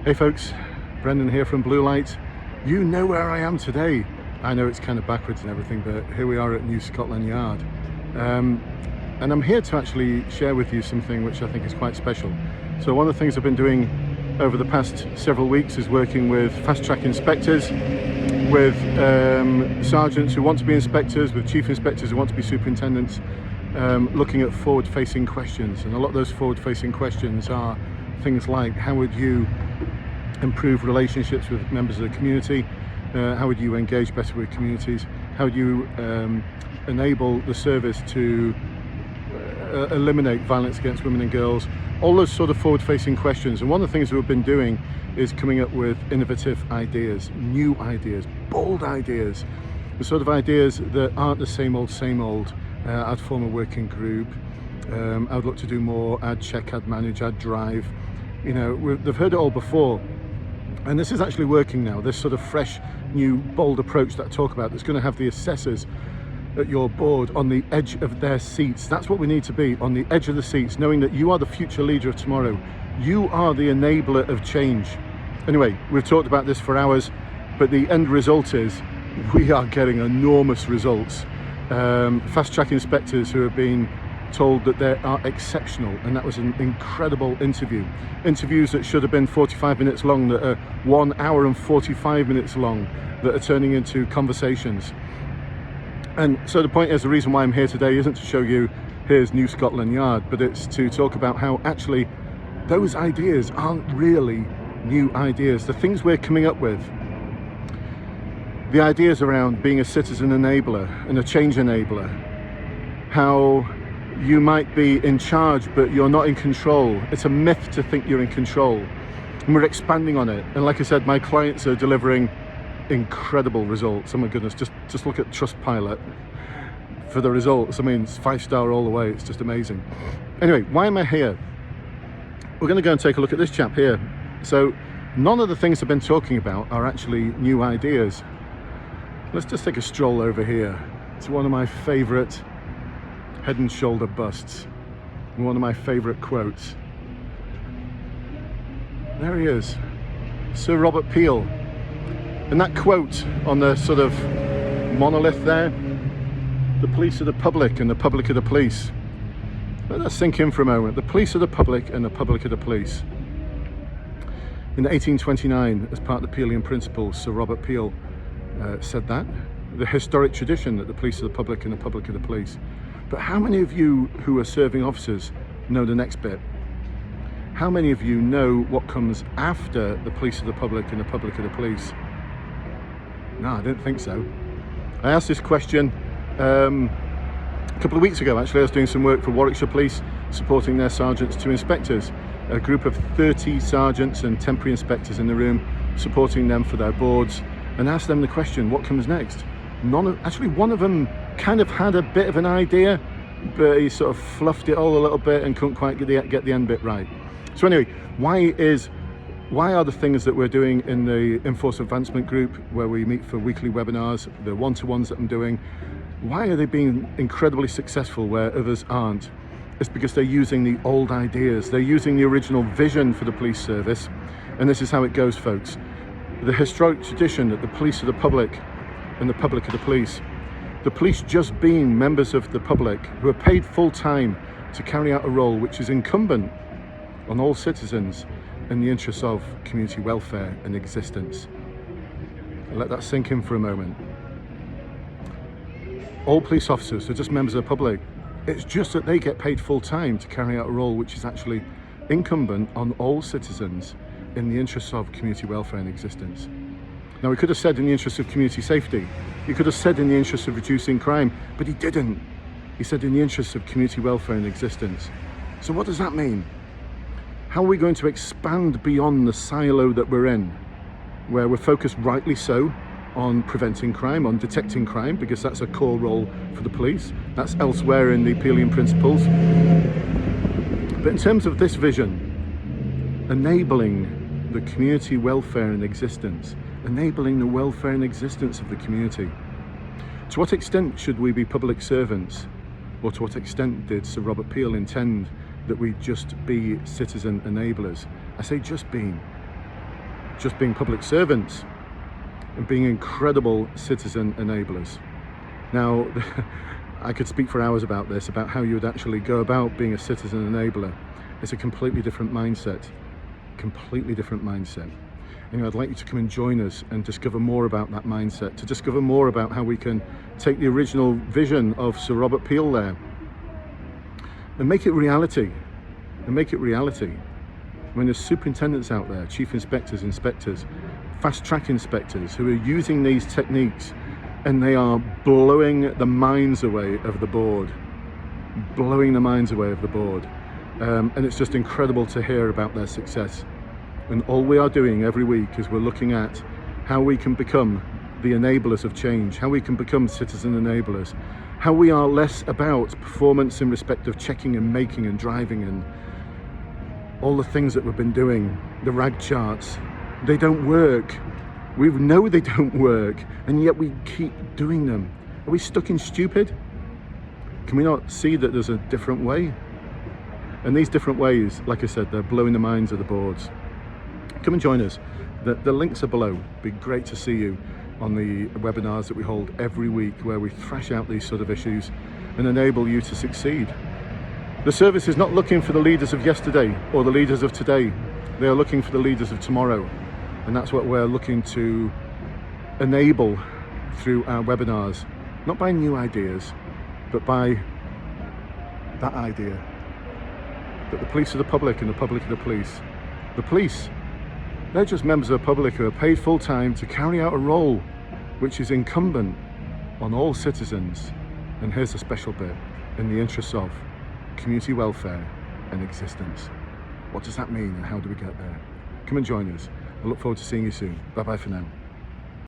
Hey folks, Brendan here from Bluelight. You know where I am today. I know it's kind of backwards and everything, but here we are at New Scotland Yard. And I'm here to actually share with you something which I think is quite special. So one of the things I've been doing over the past several weeks is working with fast-track inspectors, with sergeants who want to be inspectors, with chief inspectors who want to be superintendents, looking at forward-facing questions. And a lot of those forward-facing questions are things like, how would you improve relationships with members of the community? How would you engage better with communities? How would you enable the service to eliminate violence against women and girls? All those sort of forward-facing questions. And one of the things we've been doing is coming up with innovative ideas, new ideas, bold ideas, the sort of ideas that aren't the same old. I'd form a working group. I would look to do more. I'd check, I'd manage, I'd drive. You know, they've heard it all before. And this is actually working now, this sort of fresh, new, bold approach that I talk about, that's going to have the assessors at your board on the edge of their seats. That's what we need to be, on the edge of the seats, knowing that you are the future leader of tomorrow. You are the enabler of change. Anyway, we've talked about this for hours, but the end result is we are getting enormous results. Fast-track inspectors who have been told that they are exceptional, and that was an incredible interview. Interviews that should have been 45 minutes long that are 1 hour and 45 minutes long, that are turning into conversations. And so the point is, the reason why I'm here today isn't to show you here's New Scotland Yard, but it's to talk about how actually those ideas aren't really new ideas. The things we're coming up with, the ideas around being a citizen enabler and a change enabler, how you might be in charge but you're not in control. It's a myth to think you're in control, and we're expanding on it. And like I said, my clients are delivering incredible results. Oh my goodness, just look at Trustpilot for the results. I mean, it's 5-star all the way. It's just amazing. Anyway, why am I here? We're going to go and take a look at this chap here. So none of the things I've been talking about are actually new ideas. Let's just take a stroll over here to one of my favorite head and shoulder busts, one of my favorite quotes. There he is, Sir Robert Peel. And that quote on the sort of monolith there, the police are the public and the public are the police. Let that sink in for a moment. The police are the public and the public are the police. In 1829, as part of the Peelian Principles, Sir Robert Peel said that. The historic tradition that the police are the public and the public are the police. But how many of you who are serving officers know the next bit? How many of you know what comes after the police are the public and the public are the police? No, I didn't think so. I asked this question a couple of weeks ago, actually. I was doing some work for Warwickshire Police, supporting their sergeants to inspectors. A group of 30 sergeants and temporary inspectors in the room, supporting them for their boards, and asked them the question, what comes next? Actually, one of them kind of had a bit of an idea, but he sort of fluffed it all a little bit and couldn't quite get the end bit right. So anyway, why are the things that we're doing in the Enforce Advancement group, where we meet for weekly webinars, the one-to-ones that I'm doing, why are they being incredibly successful where others aren't? It's because they're using the old ideas. They're using the original vision for the police service. And this is how it goes, folks. The historic tradition that the police are the public and the public are the police. The police just being members of the public who are paid full-time to carry out a role which is incumbent on all citizens in the interests of community welfare and existence. Let that sink in for a moment. All police officers are just members of the public. It's just that they get paid full-time to carry out a role which is actually incumbent on all citizens in the interests of community welfare and existence. Now, he could have said in the interest of community safety. He could have said in the interest of reducing crime, but he didn't. He said in the interest of community welfare and existence. So what does that mean? How are we going to expand beyond the silo that we're in, where we're focused, rightly so, on preventing crime, on detecting crime, because that's a core role for the police. That's elsewhere in the Peelian Principles. But in terms of this vision, enabling the community welfare and existence, enabling the welfare and existence of the community. To what extent should we be public servants? Or to what extent did Sir Robert Peel intend that we just be citizen enablers? I say just being. just being public servants and being incredible citizen enablers. Now, I could speak for hours about this, about how you would actually go about being a citizen enabler. It's a completely different mindset, completely different mindset. I'd like you to come and join us and discover more about that mindset, to discover more about how we can take the original vision of Sir Robert Peel there and make it reality, I mean, there's superintendents out there, chief inspectors, inspectors, fast track inspectors who are using these techniques, and they are blowing the minds away of the board, and it's just incredible to hear about their success. And all we are doing every week is we're looking at how we can become the enablers of change, how we can become citizen enablers, how we are less about performance in respect of checking and making and driving and all the things that we've been doing. The rag charts, they don't work. We know they don't work, and yet we keep doing them. Are we stuck in stupid? Can we not see that there's a different way? And these different ways, like I said, they're blowing the minds of the boards. Come and join us. The links are below. It'd be great to see you on the webinars that we hold every week, where we thrash out these sort of issues and enable you to succeed. The service is not looking for the leaders of yesterday or the leaders of today. They are looking for the leaders of tomorrow. And that's what we're looking to enable through our webinars. Not by new ideas, but by that idea that the police are the public and the public are the police. The police, they're just members of the public who are paid full time to carry out a role which is incumbent on all citizens. And here's a special bit: in the interests of community welfare and existence. What does that mean, and how do we get there? Come and join us. I look forward to seeing you soon. Bye bye for now.